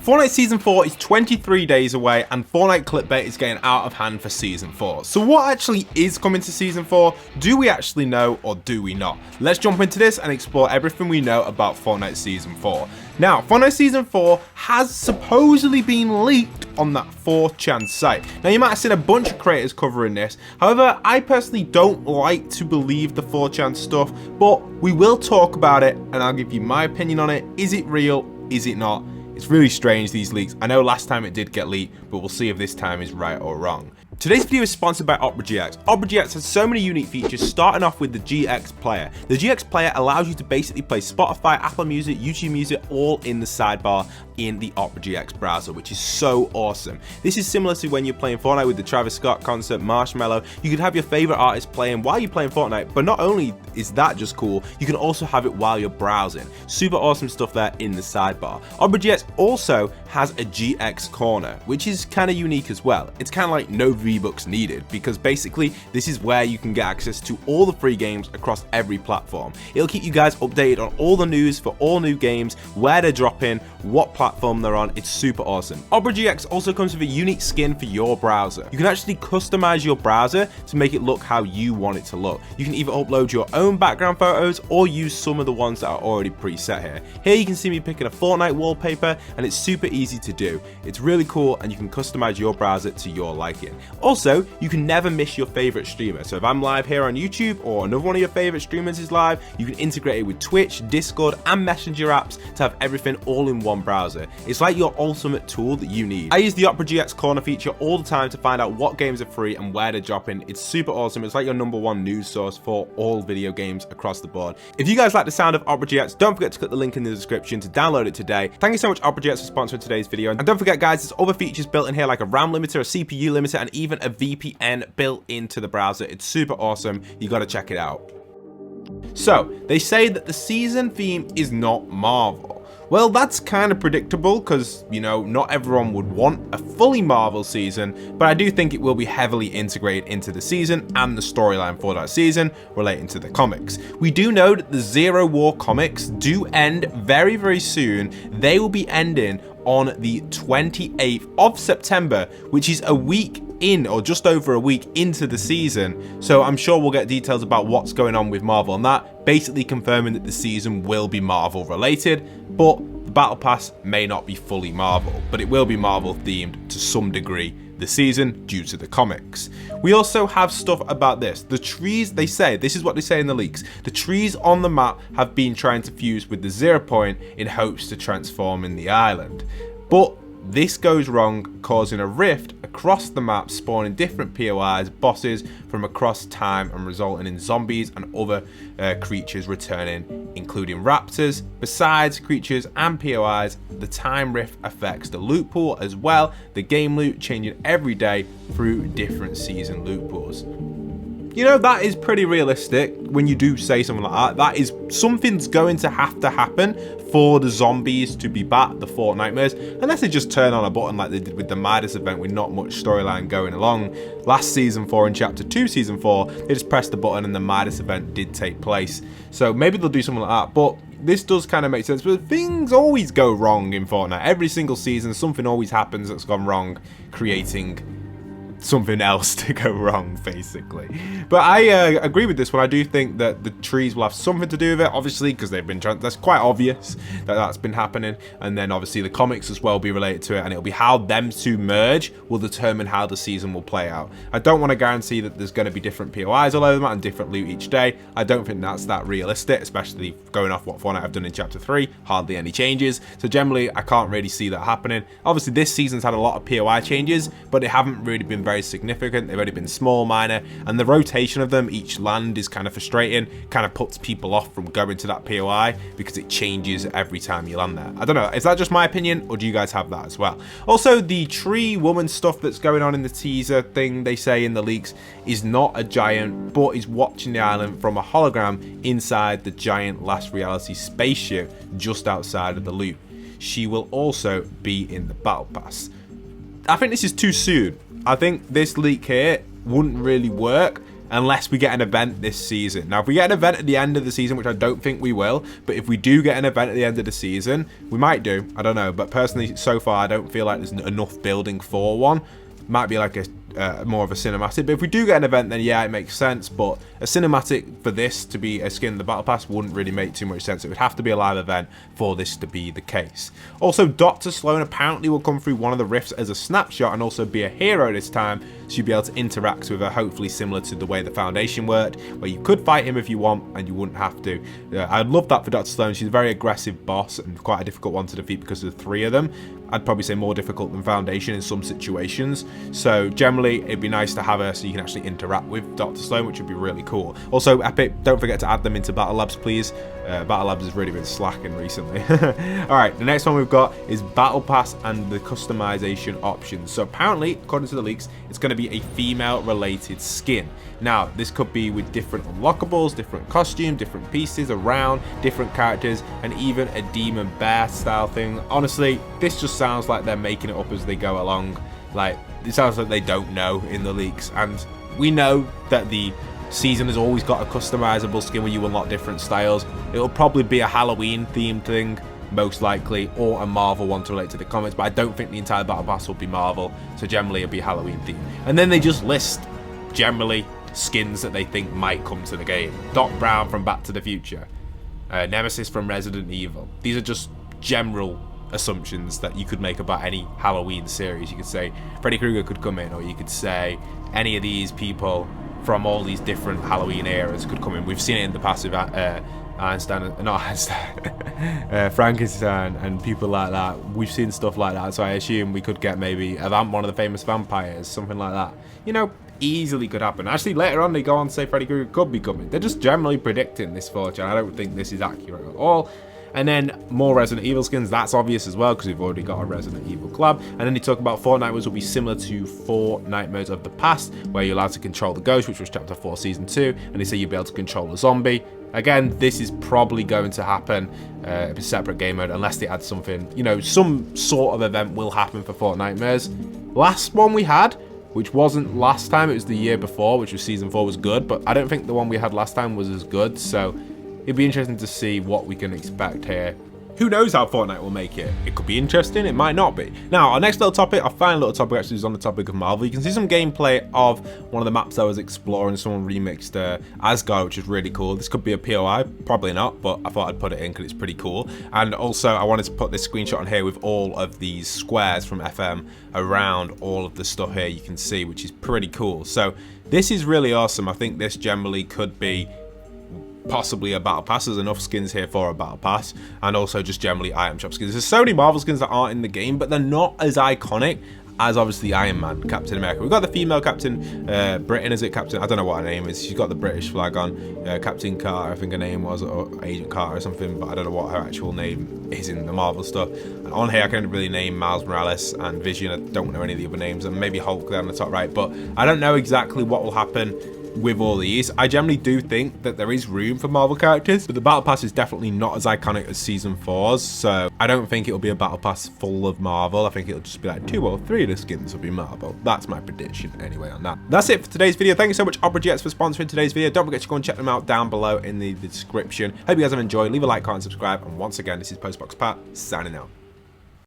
Fortnite Season 4 is 23 days away and Fortnite clickbait is getting out of hand for Season 4. So what actually is coming to Season 4? Do we actually know or do we not? Let's jump into this and explore everything we know about Fortnite Season 4. Now, Fortnite Season 4 has supposedly been leaked on that 4chan site. Now, you might have seen a bunch of creators covering this. However, I personally don't like to believe the 4chan stuff, but we will talk about it and I'll give you my opinion on it. Is it real? Is it not? It's really strange, these leaks. I know last time it did get leaked, but we'll see if this time is right or wrong. Today's video is sponsored by Opera GX. Opera GX has so many unique features, starting off with the GX Player. The GX Player allows you to basically play Spotify, Apple Music, YouTube Music, all in the sidebar in the Opera GX browser, which is so awesome. This is similar to when you're playing Fortnite with the Travis Scott concert, Marshmello. You could have your favorite artist playing while you're playing Fortnite, but not only is that just cool, you can also have it while you're browsing. Super awesome stuff there in the sidebar. Opera GX also has a GX Corner, which is kind of unique as well. It's kind of like no V-Bucks needed, because basically this is where you can get access to all the free games across every platform. It'll keep you guys updated on all the news for all new games, where they're dropping, what platform they're on. It's super awesome. Opera GX also comes with a unique skin for your browser. You can actually customize your browser to make it look how you want it to look. You can either upload your own background photos or use some of the ones that are already preset here. Here you can see me picking a Fortnite wallpaper and it's super easy to do. It's really cool and you can customize your browser to your liking. Also, you can never miss your favorite streamer. So if I'm live here on YouTube or another one of your favorite streamers is live, you can integrate it with Twitch, Discord and Messenger apps to have everything all in one browser. It's like your ultimate tool that you need. I use the Opera GX Corner feature all the time to find out what games are free and where they're dropping. It's super awesome. It's like your #1 news source for all video games across the board. If you guys like the sound of Opera GX, don't forget to click the link in the description to download it today. Thank you so much, Opera GX, for sponsoring today's video. And don't forget, guys, there's other features built in here like a RAM limiter, a CPU limiter, and even a VPN built into the browser. It's super awesome. You got to check it out. So, they say that the season theme is not Marvel. Well, that's kind of predictable because, you know, not everyone would want a fully Marvel season, but I do think it will be heavily integrated into the season and the storyline for that season relating to the comics. We do know that the Zero War comics do end very, very soon. They will be ending on the 28th of September, which is a week in, or just over a week into the season. So I'm sure we'll get details about what's going on with Marvel and that, basically confirming that the season will be Marvel related, but the Battle Pass may not be fully Marvel, but it will be Marvel themed to some degree the season due to the comics. We also have stuff about this. The trees, they say, this is what they say in the leaks, the trees on the map have been trying to fuse with the 0 point in hopes to transform in the island. But this goes wrong, causing a rift across the map, spawning different POIs, bosses from across time, and resulting in zombies and other creatures returning, including raptors. Besides creatures and POIs, the time rift affects the loot pool as well, the game loot changing every day through different season loot pools. You know, that is pretty realistic when you do say something like that. That is, something's going to have to happen for the zombies to be back, the Fortnitemares, unless they just turn on a button like they did with the Midas event with not much storyline going along. Last Season 4 in Chapter 2 Season 4, they just pressed the button and the Midas event did take place. So maybe they'll do something like that, but this does kind of make sense. But things always go wrong in Fortnite. Every single season, something always happens that's gone wrong, creating something else to go wrong, basically. But I agree with this one. I do think that the trees will have something to do with it, obviously, because they've been that's quite obvious that that's been happening. And then obviously the comics as well will be related to it, and it'll be how them two merge will determine how the season will play out. I don't want to guarantee that there's going to be different POIs all over them and different loot each day. I don't think that's that realistic, especially going off what Fortnite have done in Chapter 3, hardly any changes. So generally, I can't really see that happening. Obviously, this season's had a lot of POI changes, but they haven't really been very significant. They've only been small, minor, and the rotation of them, each land, is kind of frustrating, kind of puts people off from going to that POI because it changes every time you land there. I don't know, is that just my opinion, or do you guys have that as well? Also, the tree woman stuff that's going on in the teaser thing, they say in the leaks, is not a giant, but is watching the island from a hologram inside the giant Last Reality spaceship just outside of the loop. She will also be in the Battle Pass. I think this is too soon. I think this leak here wouldn't really work unless we get an event this season. Now, if we get an event at the end of the season, which I don't think we will, but if we do get an event at the end of the season, we might do. I don't know, but personally, so far, I don't feel like there's enough building for one. Might be like a more of a cinematic, but if we do get an event, then yeah, it makes sense. But a cinematic for this to be a skin in the battle pass wouldn't really make too much sense. It would have to be a live event for this to be the case. Also, Dr. Sloan apparently will come through one of the rifts as a snapshot and also be a hero this time, so you'll be able to interact with her, hopefully similar to the way the Foundation worked, where you could fight him if you want and you wouldn't have to. I'd love that for Dr. Sloan. She's a very aggressive boss and quite a difficult one to defeat because of the 3 of them. I'd probably say more difficult than Foundation in some situations. So generally, it'd be nice to have her so you can actually interact with Dr. Sloan, which would be really cool. Also, Epic, don't forget to add them into Battle Labs, please. Battle Labs has really been slacking recently. Alright, the next one we've got is Battle Pass and the customization options. So apparently, according to the leaks, it's going to be a female-related skin. Now, this could be with different unlockables, different costumes, different pieces around, different characters, and even a demon bear style thing. Honestly, this just sounds like they're making it up as they go along. Like, it sounds like they don't know in the leaks, and we know that the season has always got a customizable skin where you unlock different styles. It'll probably be a Halloween themed thing, most likely, or a Marvel one to relate to the comics, but I don't think the entire Battle Pass will be Marvel, so generally it'll be Halloween themed. And then they just list, generally, skins that they think might come to the game. Doc Brown from Back to the Future, Nemesis from Resident Evil. These are just general assumptions that you could make about any Halloween series. You could say Freddy Krueger could come in, or you could say any of these people from all these different Halloween eras could come in. We've seen it in the past with Frankenstein and people like that. We've seen stuff like that, so I assume we could get maybe one of the famous vampires, something like that. You know, easily could happen. Actually, later on they go on to say Freddy Krueger could be coming. They're just generally predicting this fortune. I don't think this is accurate at all. And then more Resident Evil skins, that's obvious as well because we've already got a Resident Evil collab. And then they talk about Fortnite modes will be similar to Fortnite modes of the past, where you're allowed to control the ghost, which was Chapter 4 Season 2, and they say you'll be able to control a zombie. Again, this is probably going to happen a separate game mode unless they add something, you know, some sort of event will happen for Fortnite modes. Last one we had, which wasn't last time, it was the year before, which was Season 4, was good, but I don't think the one we had last time was as good, so it'd be interesting to see what we can expect here. Who knows how Fortnite will make it? It could be interesting, it might not be. Now, our next little topic, our final little topic actually is on the topic of Marvel. You can see some gameplay of one of the maps I was exploring. Someone remixed Asgard, which is really cool. This could be a POI, probably not, but I thought I'd put it in because it's pretty cool. And also, I wanted to put this screenshot on here with all of these squares from FM around all of the stuff here you can see, which is pretty cool. So this is really awesome. I think this generally could be possibly a battle pass. There's enough skins here for a battle pass, and also just generally item shop skins. There's so many Marvel skins that aren't in the game, but they're not as iconic as obviously Iron Man, Captain America. We've got the female Captain Britain, is it Captain? I don't know what her name is. She's got the British flag on. Captain Carter, I think her name was, or Agent Carter or something, but I don't know what her actual name is in the Marvel stuff. And on here, I can't really name Miles Morales and Vision. I don't know any of the other names, and maybe Hulk there on the top right, but I don't know exactly what will happen with all these. I generally do think that there is room for Marvel characters, but the Battle Pass is definitely not as iconic as Season 4's, so I don't think it'll be a Battle Pass full of Marvel. I think it'll just be like 2 or 3 of the skins will be Marvel. That's my prediction anyway on that. That's it for today's video. Thank you so much, Opera for sponsoring today's video. Don't forget to go and check them out down below in the description. Hope you guys have enjoyed. Leave a like, comment, subscribe, and once again, this is Postbox Pat, signing out.